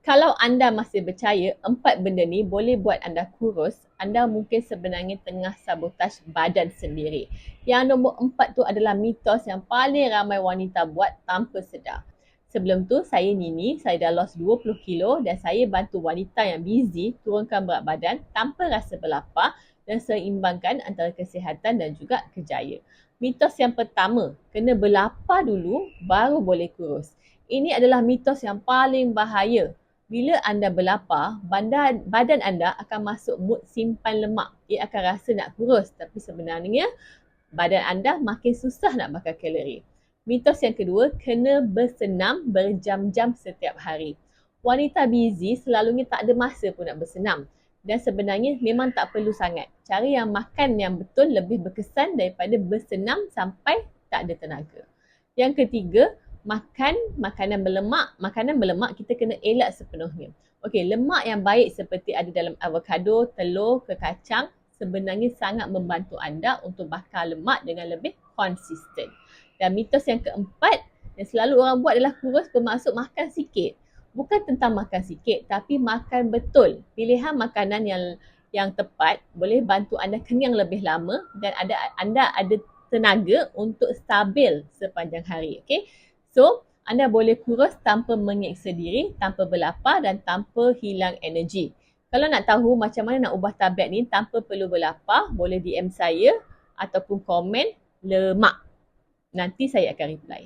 Kalau anda masih percaya 4 benda ni boleh buat anda kurus, anda mungkin sebenarnya tengah sabotaj badan sendiri. Yang nombor 4 tu adalah mitos yang paling ramai wanita buat tanpa sedar. Sebelum tu saya Nini, saya dah lost 20 kilo dan saya bantu wanita yang busy turunkan berat badan tanpa rasa berlapar dan seimbangkan antara kesihatan dan juga kejaya. Mitos yang pertama, kena berlapar dulu baru boleh kurus. Ini adalah mitos yang paling bahaya. Bila anda berlapar, badan anda akan masuk mood simpan lemak. Ia akan rasa nak kurus tapi sebenarnya badan anda makin susah nak bakar kalori. Mitos yang kedua, kena bersenam berjam-jam setiap hari. Wanita busy selalunya tak ada masa pun nak bersenam. Dan sebenarnya memang tak perlu sangat. Cara yang makan yang betul lebih berkesan daripada bersenam sampai tak ada tenaga. Yang ketiga, makan makanan berlemak kita kena elak sepenuhnya. Okey, lemak yang baik seperti ada dalam avocado, telur, kacang sebenarnya sangat membantu anda untuk bakar lemak dengan lebih konsisten. Dan mitos yang keempat yang selalu orang buat adalah kurus bermaksud makan sikit. Bukan tentang makan sikit tapi makan betul. Pilihan makanan yang tepat boleh bantu anda kenyang lebih lama dan anda ada tenaga untuk stabil sepanjang hari. Okay? So, anda boleh kurus tanpa menyeksa diri, tanpa berlapar dan tanpa hilang energi. Kalau nak tahu macam mana nak ubah tabiat ni tanpa perlu berlapar, boleh DM saya ataupun komen lemak. Nanti saya akan reply.